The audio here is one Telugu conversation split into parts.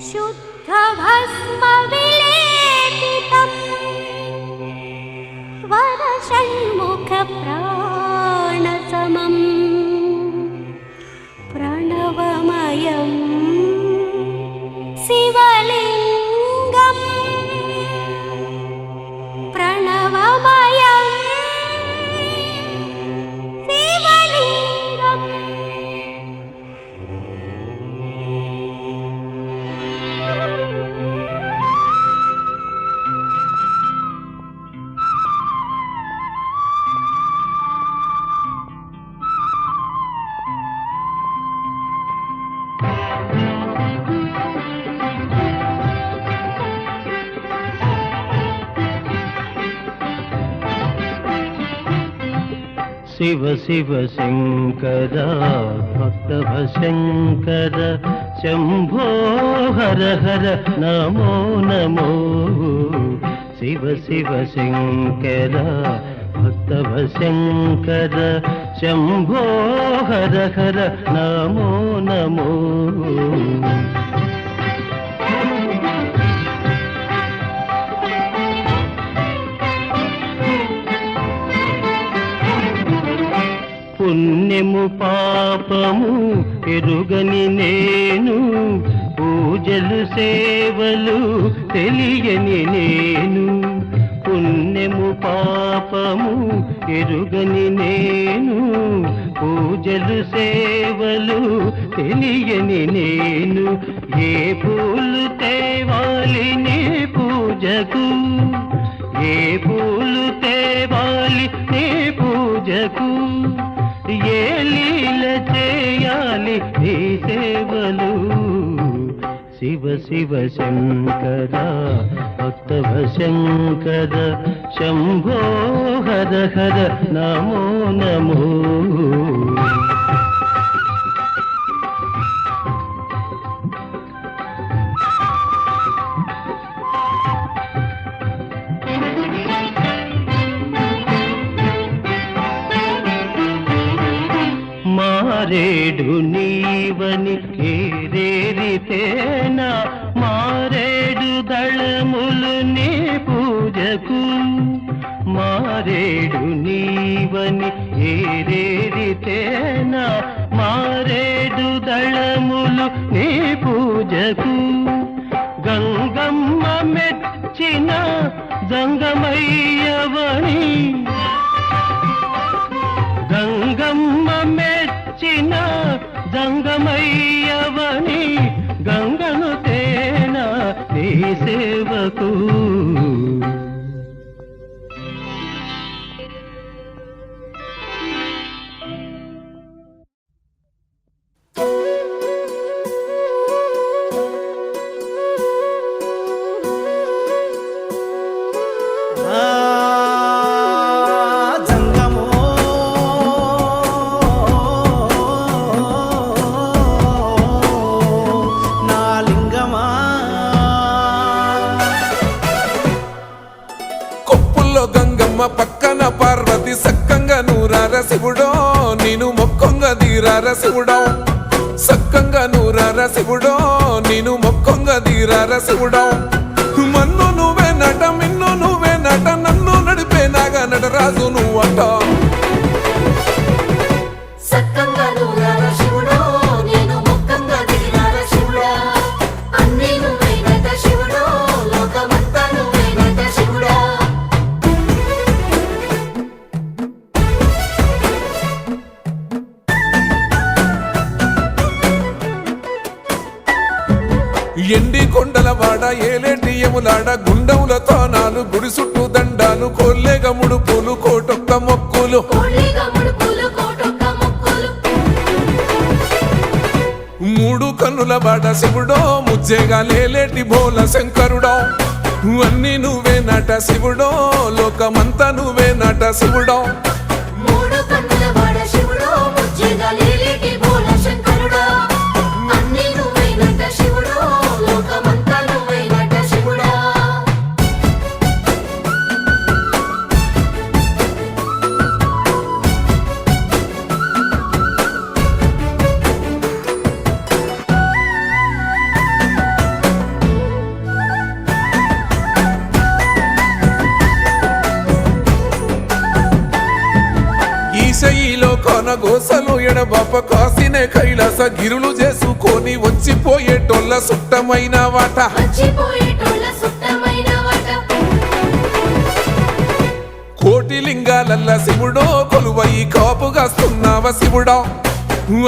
शुद्धभस्मविलेपितं वरषण्मुखप्राणसमं प्रणवमयं शिवलिङ्गं प्रणवमयं शिवलिङ्गम्। शिव शिव शंकर भक्तभशंकर शंभो हर हर नमो नमो। शिव शिव शंकर भक्तभशंकर शंभो हर हर नमो नमो। పుణ్యము పాపము ఎరుగని నేను, పూజలు సేవలు తెలియని నేను। పుణ్యము పాపము ఎరుగని నేను, పూజలు సేవలు తెలియని నేను। ఏ పూలు తేవాలి నీ పూజకు, ఏ పూలు తేవాలి నీ పూజకు, ఏ లీల చేయాలి నీ సేవలు। శివ శివ శంకర భక్తభశంకర శంభో హర హర నమో నమో। మారేడు నీవని ఏరేరితేనా, మారేడు దళములు నీ పూజకు। మారేడు నీవని ఏరేరితేనా, మారేడు దళములు నీ పూజకు। గంగమ్మ మెచ్చిన జంగమయ్యవని, గంగమ్మ మెచ్చిన జంగమయ్యవని, గంగను తేనా నీ సేవకు। పక్కన పార్వతి సక్కంగా నూరార శివుడో, నేను మొక్కంగా దీరార శివుడో। సక్కంగా నూరార శివుడో, నేను మొక్కంగా దీరార శివుడో। మన్ను నువ్వే నట, మిన్ను నువ్వే నట, నన్ను నడిపే నాగా నటరాజు నువ్వట। సక్కంగా నూరార శివుడో, నేను మొక్కంగా దీరార శివుడా, అన్నీ నువ్వే నట శివుడో, లోకమంతా నువ్వే నట శివుడా। ఎండి కొండల వాడ ఏలేటి యములాడ, గుండములతో నాలు గుడి చుట్టూ దండాలు, కోల్లేగా ముడుపులు కోటొక్క మొక్కులు। మూడు కన్నుల బాడ శివుడో, ముజ్జేగా లేలేటి బోల శంకరుడో। అన్నీ నువ్వే నట శివుడో, లోకమంతా నువ్వే నట శివుడో। మూడు కన్నుల వాడ శివుడో, ముజ్జేగా లేలేటి బోల శంకరుడో। అన్నీ నువ్వే నట శివుడో, లోకమంతా నువ్వే నట శివుడా। గోసలు ఎడబాప కాసినే కైలాస గిరులు చేసుకొని వచ్చిపోయేటోళ్ళ సుట్టమైన వాట మర్చిపోయేటోళ్ళ సుత్తమైన వాట కోటి లింగాలల్ల శివుడో కొలువయి కాపుగాస్తున్నావ శివుడా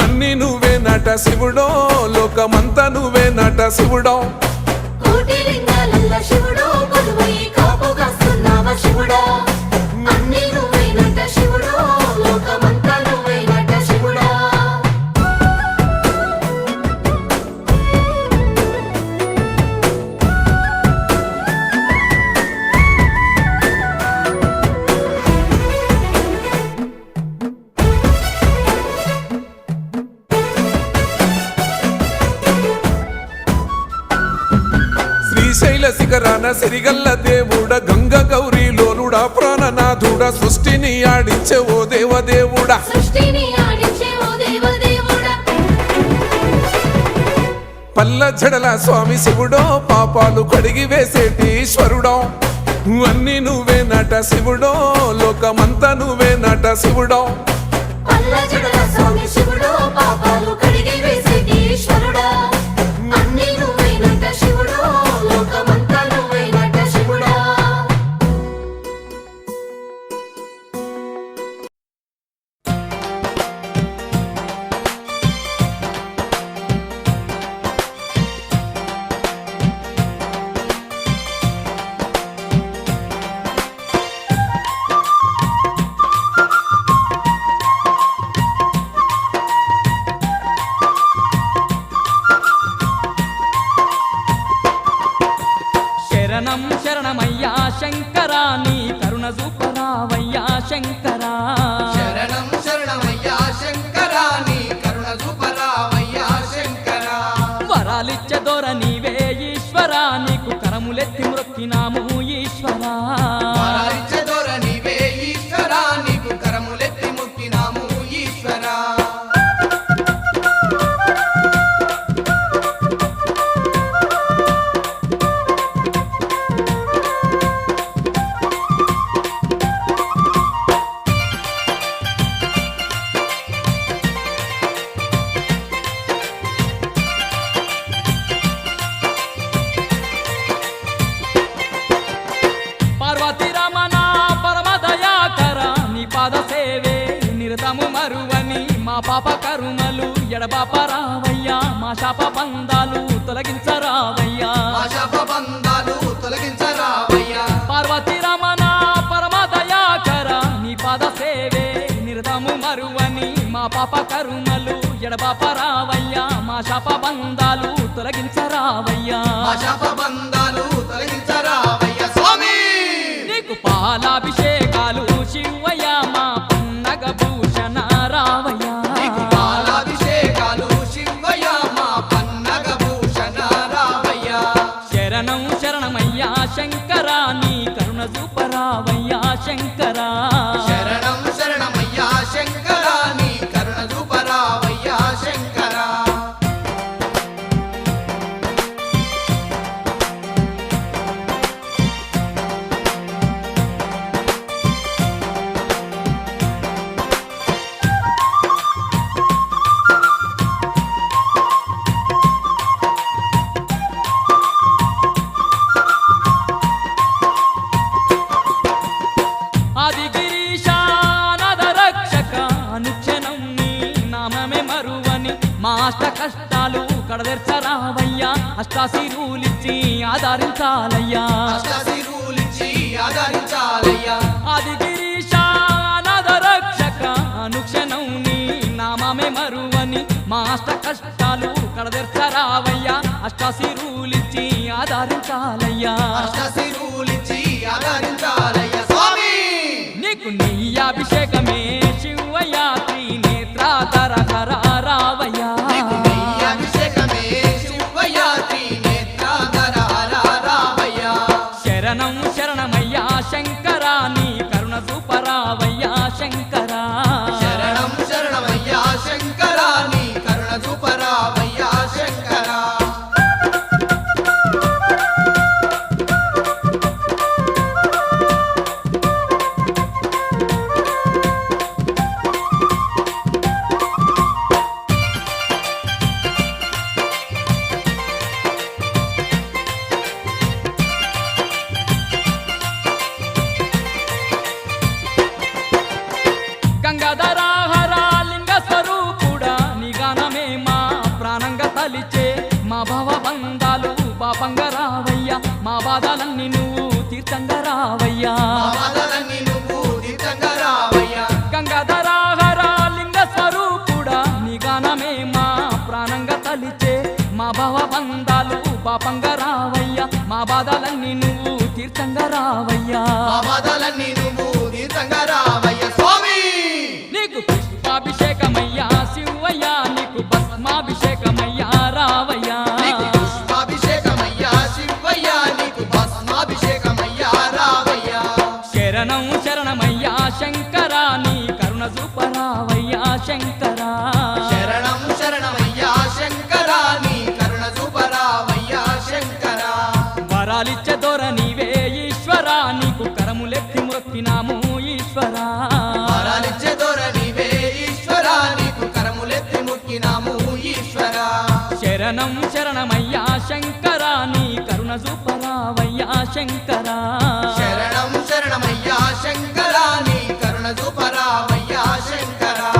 అన్ని నువ్వే నట శివుడో లోకమంతా నువ్వే నట శివుడా కోటి లింగాలల్ల శివుడో కొలువై కాపుగాస్తున్నావ శివుడా అన్ని నువ్వైనట శివుడో లోకమంతా నువ్వైనట శివుడా శ్రీశైల శిఖరాన సిరిగల్ల దేవుడ గంగ గౌరీ లోలుడా ప్రాణనాథుడ సృష్టిని ఆడించే ఓ దేవదేవుడా సృష్టిని ఆడించే ఓ దేవదేవుడా పల్ల జడల స్వామి శివుడో పాపాలు కడిగి వేసేటి ఈశ్వరుడో అన్ని నువ్వే నట శివుడో లోకమంతా నువ్వే నట శివుడో పల్ల జడల స్వామి శివుడో పాపాలు కడిగి వేసేటి ఈశ్వరుడా అన్ని నువ్వైనట శివుడో లోకమంతా నువ్వైనట శివుడా శరణం శరణమయ్యా శంకరా నీ కరుణ చూపరావయ్యా శంకరా శరణం శరణమయ్యా శంకరా నీ కరుణ చూపరావయ్యా శంకరా వరాలిచ్చే దొర నీవే ఈశ్వరా నీకు కరములెత్తి మొక్కినాము ఈశ్వరా వరాలిచ్చే దొర నీవే ఈశ్వరా నీకు కరములెత్తి మొక్కినాము ఈశ్వరా పార్వతి రమణ పరమ దయాకర నీ పాద సేవే నిరతము మరువని మా పాప కరుమలు ఎడబాప రావయ్యా మా శాప బంధాలు తొలగించరావయ్యా ఆశాప బంధాలు తొలగించరావయ్యా పార్వతి రమణ పరమ దయాకర నీ పాద సేవే నిరతము మరువని మా పాప కరుమలు ఎడబాప రావయ్యా మా శాప బంధాలు తొలగించరావయ్యా ఆశాప బంధాలు తొలగించరావయ్యా స్వామి నీకు పాలాభిషేకాలు శివయ్య మా పన్నగ భూషణ రావయ్యా నీకు పాలాభిషేకాలు శివయ్య మా పన్నగ భూషణ రావయ్యా శరణం శరణమయ్యా శంకరా నీ కరుణ చూపరావయ్యా శంకరా శరణం శరణమయ్యా శంకరా నీ కరుణ చూపరావయ్యా శంకరా ఆదిగిరీశానద రక్షక అనుక్షణం నీ నామమే మరువని మా అష్ట కష్టాలు కడదెర్చరావయ్యా అష్టాశిరులిచ్చి ఆదరించాలయ్యా అష్టాశిరులిచ్చి ఆదరించాలయ్యా ఆదిగిరీశానద రక్షక అనుక్షణం నీ నామమే మరువని మా అష్ట కష్టాలు కడదెర్చరావయ్యా అష్టాశిరులిచ్చి ఆదరించాలయ్యా అష్టాశిరులిచ్చి ఆదరించాలయ్యా స్వామి నీకు నీ అభిషేకమే శివయ్య త్రినేత్రాధర హర రావయ్యా నీకు నీ అభిషేకమే శివయ్య త్రినేత్రాధర రావయ్యా శరణం శరణమయ్యా శంకరా నీ కరుణ చూపరావయ్యా శంకరా శరణం శరణమయ్యా శంకరా నీ కరుణ చూపరావయ్యా శంకరా తలిచే మా భవ బంధాలు పాపంగా రావయ్యా మా బాధలన్నీ నువ్వు తీర్థంగా రావయ్యా మా బాధలన్నీ నువ్వు తీర్థంగా రావయ్యా గంగాధరాహర లింగ స్వరూపుడా నీ గానమే మా ప్రాణంగా తలిచే మా భవ బంధాలు పాపంగా రావయ్యా మా బాధలన్నీ నువ్వు తీర్థంగా రావయ్యా మా బాధలన్నీ నువ్వు తీర్థంగా రావయ్యా స్వామి నీకు పుష్పాభిషేకమయ్యా శివయ్యా నీకు భస్మాభిషేకమయ్యా రావయ్యా నీకు పుష్పాభిషేకమయ్యా శివయ్యా నీకు భస్మాభిషేకమయ్యా రావయ్యా శరణం శరణమయ్యా శంకరా నీ కరుణ చూపరావయ్యా శంకరా శరణం శరణమయ్యా శంకరా నీ కరుణ చూపరావయ్యా శంకరా వరాలిచ్చే దొర నీవే ఈశ్వరా నీకు కరములెత్తి మొక్కినాము ఈశ్వరా వరాలిచ్చే దొర నీవే ఈశ్వరా నీకు కరములెత్తి మొక్కినాము ఈశ్వరా శరణం శరణమయ్యా శంకరా నీ కరుణ చూపరావయ్యా శంకరా శరణం శరణమయ్యా శంకరా నీ కరుణ చూపరావయ్యా శంకరా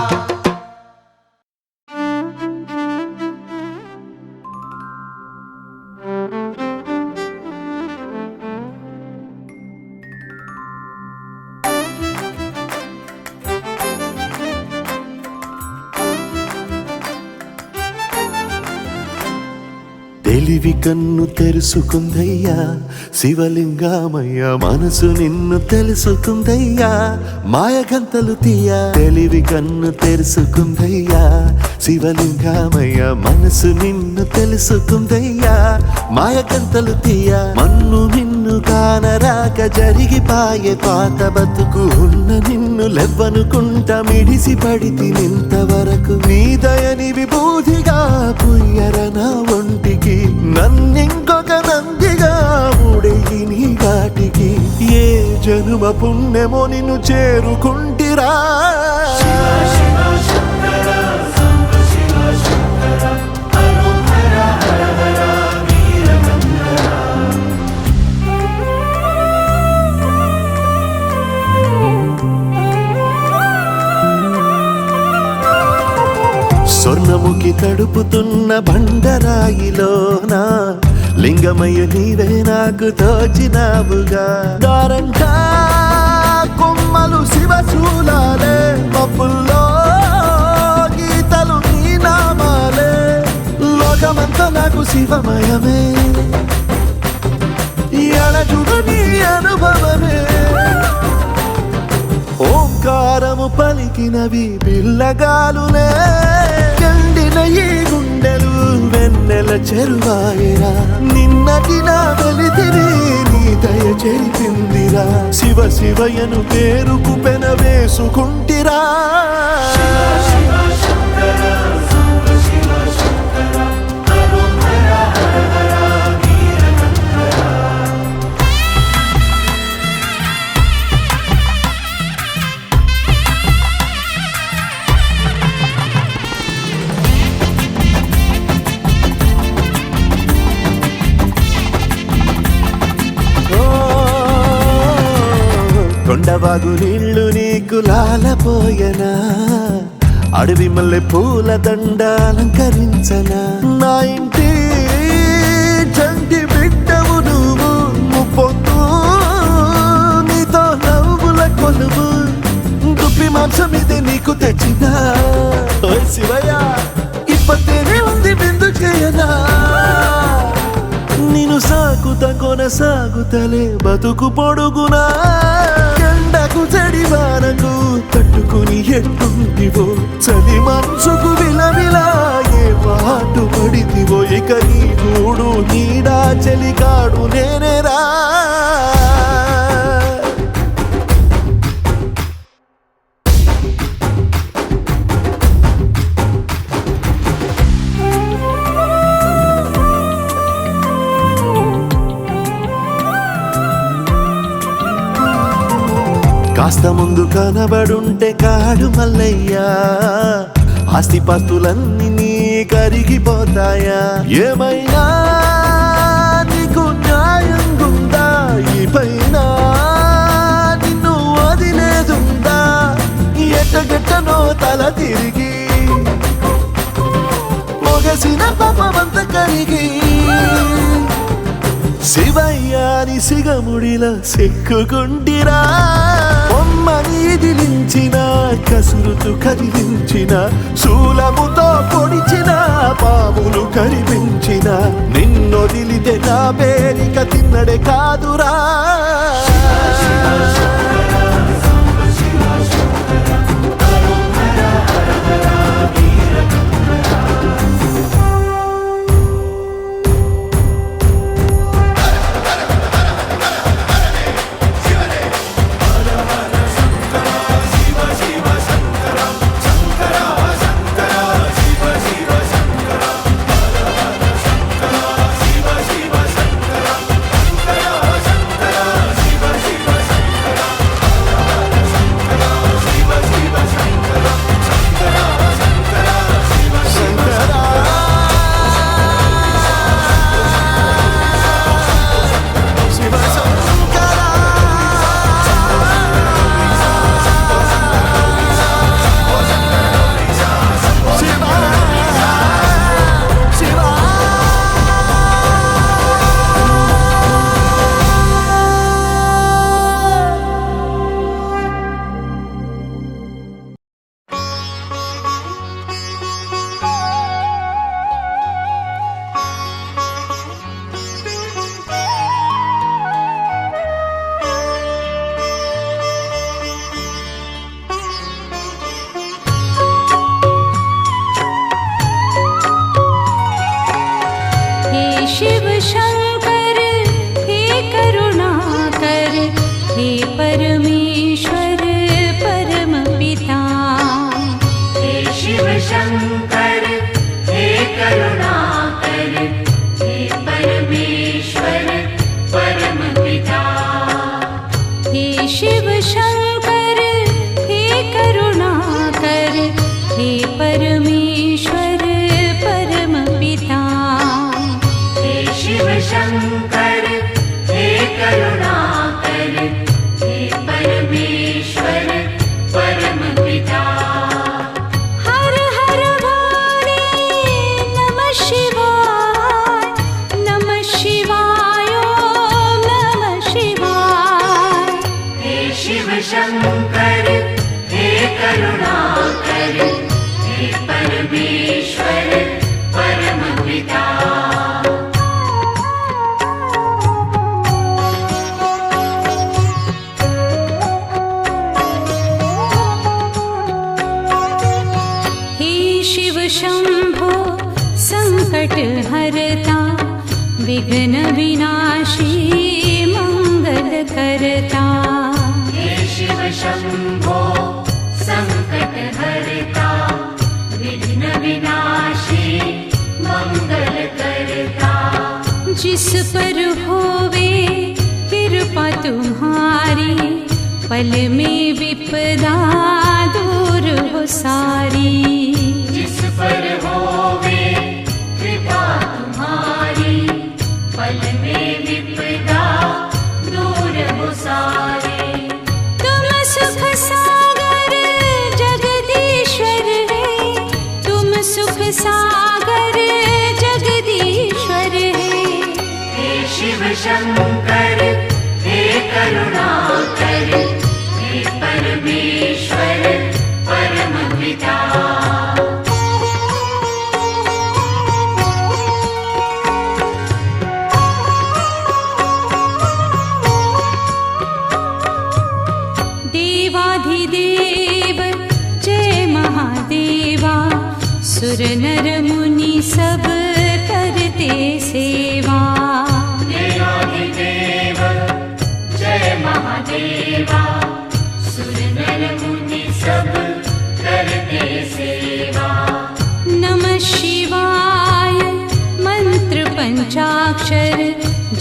తెలివి కన్ను తెరుసుకుందయ్యా శివలింగమయ్య మనసు నిన్ను తెలుసుకుందయ్యా మాయగంతలు తీయ తెలివి కన్ను తెరుసుకుందయ్యా శివలింగమయ్య మనసు నిన్ను తెలుసుకుందయ్యా మాయగంతలు తీయ మన్ను నిన్ను కానరాక జరిగిపాయే పాత బతుకు ఉన్న నిన్ను లెవ్వనుకుంట మిడిసి పడితి నింతవరకు నీ దయని విభూతిగా పుయ్యర నా ఒంటికి నన్నింకొక నందిగా ముడెయ్యి నీ ఘాటికి ఏ జనుమ పుణ్యమో నిన్ను చేరుకుంటిరా స్వర్ణముఖి తడుపుతున్న బండరాయిలోనా లింగమయ్య నీవే నాకు తోచినావుగా దారంటా కొమ్మలు శివశూలాలే మబ్బుల్లో గీతలు నీ నామాలే లోకమంతా నాకు శివమయమే ఎడజుడ నీ అనుభవమే ఓంకారము పలికినవి పిల్లగాలులే ఎండిన ఈ గుండెలు వెన్నెల చెరువాయరా నిన్నటి నా వెలితిరి నీ దయ చెరిపిందిరా శివ శివయను పేరుకు పెన వేసుకుంటిరా కొండవాగు నీళ్లు నీకు లాలపోయనా అడవి మల్లె పూల దండ అలంకరించనా నా ఇంటి చంటి బిడ్డవు నువ్వు ముప్పొద్దు నీతో నవ్వుల కొలువు దుప్పి మాంసం ఇది నీకు తెచ్చినా ఓ శివయ్య ఇప్పటినే ఉంది బిందు చేయనా నిన్ను సాకుత కొనసాగుతలే బతుకు పొడుగునా ఎండకు చెడివానకు తట్టుకుని ఎట్టుంటివో చలి మనసుకు విలవిలా ఏ పాటు పడితివో ఇక నీ గూడు నీడా చెలికాడు నేనేరా కాస్త ముందు కనబడుంటే కాడు మల్లయ్యా ఆస్తిపాస్తులన్నీ నీ కరిగిపోతాయా ఏమైనా నీకు న్యాయం గుందా ఈ పైన నిన్ను వదిలేదుందా ఎట్టగట్టనో తల తిరిగి చేసిన పాపమంత కరిగి శివయ్యాని సిగముడిలా సిక్కుకుంటిరా బొమ్మని దిలించిన కసురుతూ కదిలించిన శూలముతో పొడిచిన పాములు కరిపించిన నిన్నొదిలితే నా పేరిక తిన్నడే కాదురా शिव शंकर हे करुणाकर हे परमेश्वर परम पिता हे शिव शंकर हे करुणाकर हे परमेश्वर परम पिता हे शिव शंकर हे करुणाकर हे परमेश्वर परम पिता शिव शंकर हे करुणाकर हे परमेश्वर परम पिता हर हर भोले नमः शिवाय ओम नमः शिवाय हे शिव शंकर हे करुणाकर हे परमेश्वर परम पिता शंभो संकट हरता विघ्न विनाशी मंगल करता हे शिव शंभो संकट हरता विघ्न विनाशी मंगल करता जिस पर होवे कृपा तुम्हारी पल में विपदा दूर हो सारी जिस पर होवे कृपा तुम्हारी पल में विपदा दूर हो सारे तुम सुख सागर जगदीश्वर है तुम सुख सागर जगदीश्वर है हे शिव शंकर हे करुणाकर हे परमेश्वर परम पिता देवाधिदेव जय महादेवा सुर नर मुनि सब करते सेवा देवाधिदेव जय महादेवा सुर नर मुनि सब करते सेवा नमः शिवाय मंत्र पंचाक्षर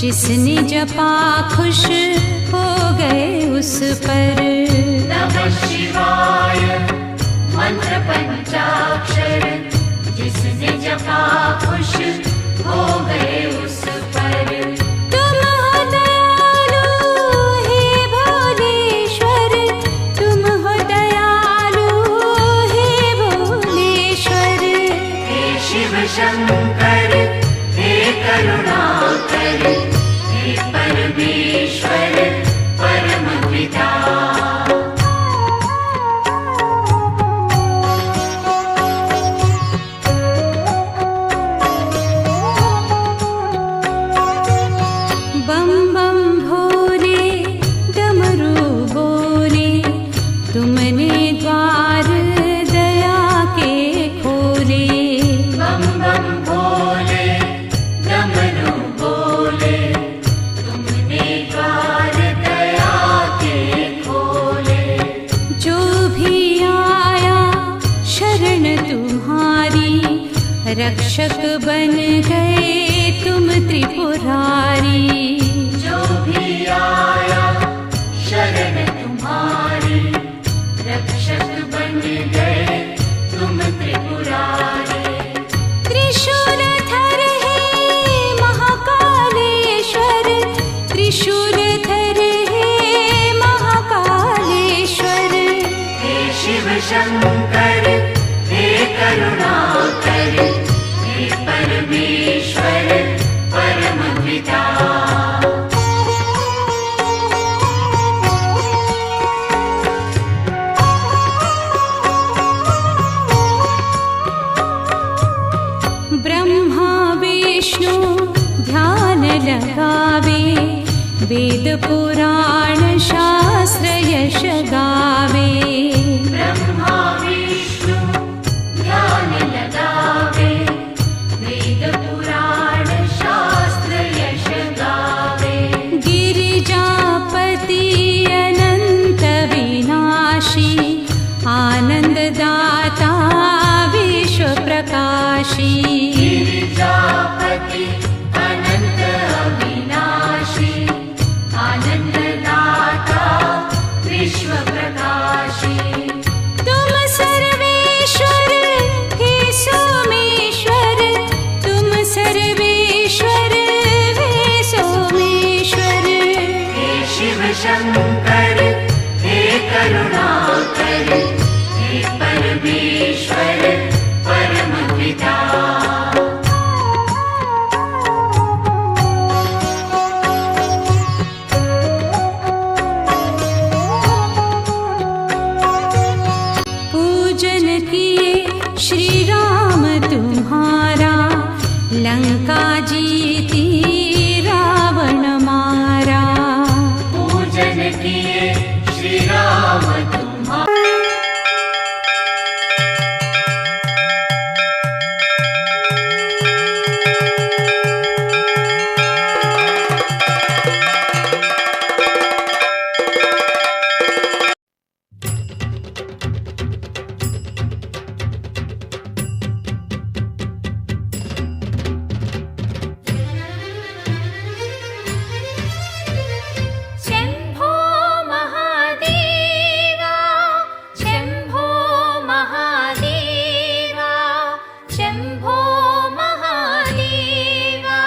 जिसने जपा खुश हो गए उस पर नमः शिवाय मंत्र पंचाक्षर जिसने जपा खुश हो गए उस पर तुम हो दयालु हे भोलेश्वर तुम हो दयालु हे भोलेश्वर हे शिव शंकर रक्षक बन गए तुम त्रिपुरारी। जो भी आया शरण तुम्हारी, रक्षक बन गए तुम त्रिपुरारी। त्रिशूलधर है महाकालेश्वर, त्रिशूलधर है महाकालेश्वर। हे शिव शंकर हे करुणाकर, हे परमेश्वर परम पिता। ब्रह्मा विष्णु ध्यान लगावे, वेद पुराण शास्त्र यश गावे। ब्रह्मा विष्णु ध्यान लगावे, वेद पुराण शास्त्र यश गावे। गिरिजापति अनंत विनाशी, आनंददाता विश्व प्रकाशी। गिरिजापति अनंत अविनाशी, आनंददाता विश्व प्रकाशी। तुम सर्वेश्वर हे सोमेश्वर, तुम सर्वेश्वर हे सोमेश्वर। हे शिव शंकर हे करुणाकर, हे परमेश्वर परम पिता। पूजन किए श्री राम तुम्हारा, लंका जीती रावण मारा। पूजन किए श्री राम तुम्हारा। शंभो महादेवा, शंभो महादेवा, शंभो महादेवा।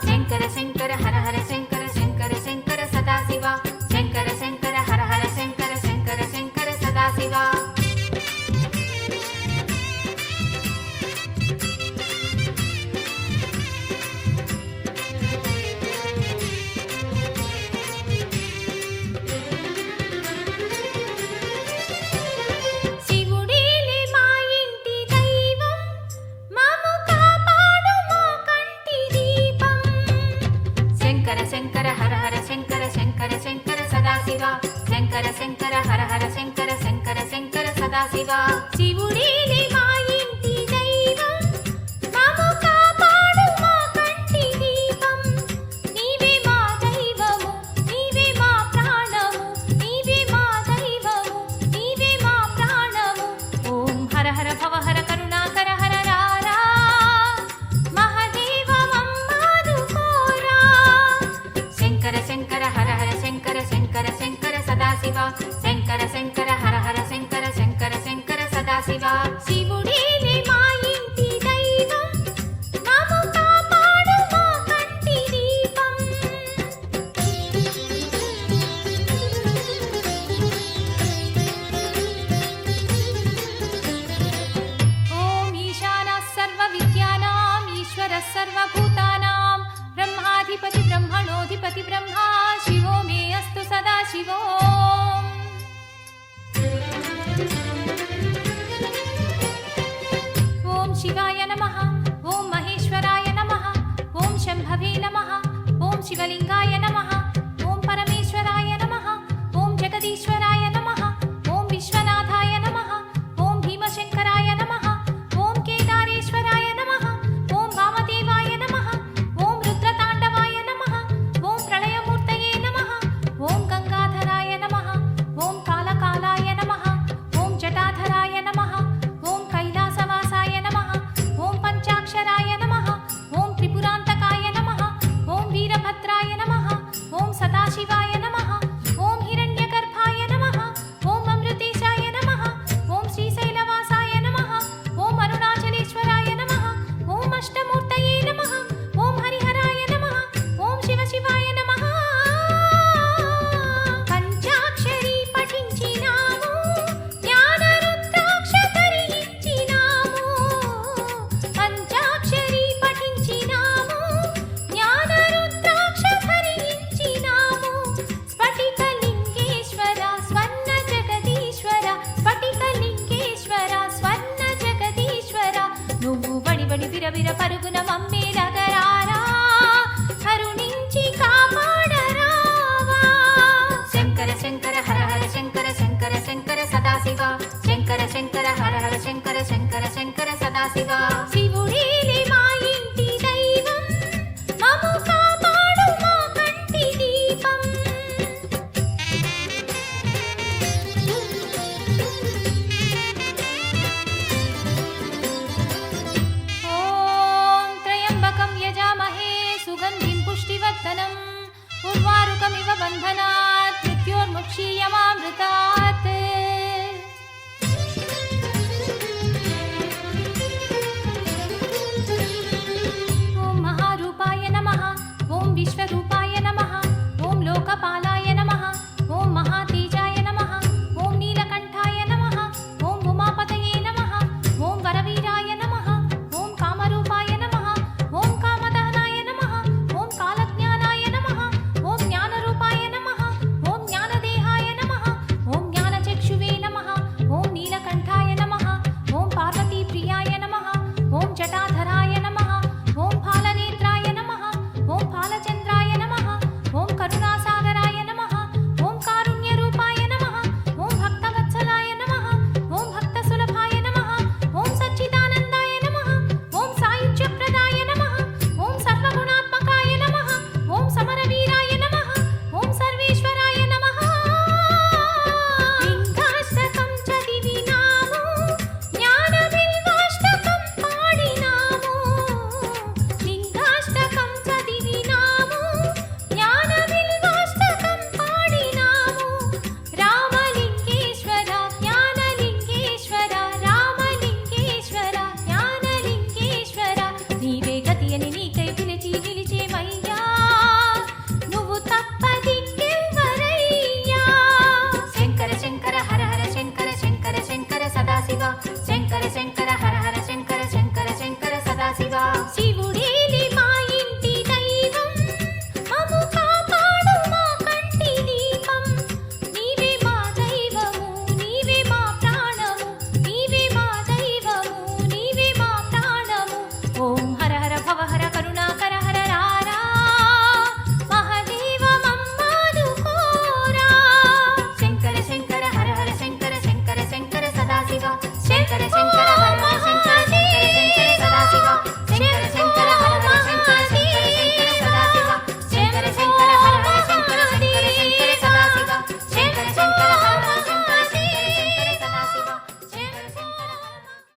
शंकर शंकर हर हर शंकर, शंकर शंकर सदाशिवा, शंकर शंकर हर हर शंकर, शंकर शंकर सदाशिवा। శివుడేలే మా ఇంటి దైవం, మమ్ము కాపాడు మా కంటి దీపం। శంకర శంకర హర హర శంకర, శంకర శంకర సదాశివ, శంకర శంకర హర హర శంకర, శంకర శంకర సదాశివ। శివుడేలే మా ఇంటి దైవం, మమ్ము కాపాడు మా కంటి దీపం। నీవే మా దైవము, నీవే మా ప్రాణము, నీవే మా దైవము, నీవే మా ప్రాణము। ఓం హర హర భవ హర కరుణాకర హర రారా, మహదేవ మమ్మాదుకోరా। శంకర శంకర హర హర శంకర, శంకర శంకర సదాశివ, శంకర శంకర హర హర శంకర, శంకర శంకర సదాశివ। శివుడేలే మా ఇంటి దైవం, మమ్ము కాపాడు మా కంటి దీపం। ఓం ఈశానः సర్వవిద్యానాం ఈశ్వరः సర్వభూతానాం, బ్రహ్మాధిపతి బ్రహ్మణోధిపతి బ్రహ్మా, శివో మే అస్తు సదా శివో। ఓం శివాయ నమః, ఓం మహేశ్వరాయ నమః, ఓం శంభవే నమః, ఓం శివలింగాయ నమః, ఓం పరమేశ్వరాయ నమః, ఓం జగదీశ్వరాయ నమః, ఓం విశ్వనాథాయ నమః, ఓం భీమశంకరాయ నమః, ఓం కేదారేశ్వరాయ నమః, ఓం వామదేవాయ నమః, ఓం రుద్రతాండవాయ నమః, ఓం ప్రళయమూర్తి पुष्टिवर्धनम् उर्वारुकमिव बन्धनात् मृत्योर्मुक्षीयमामृतात्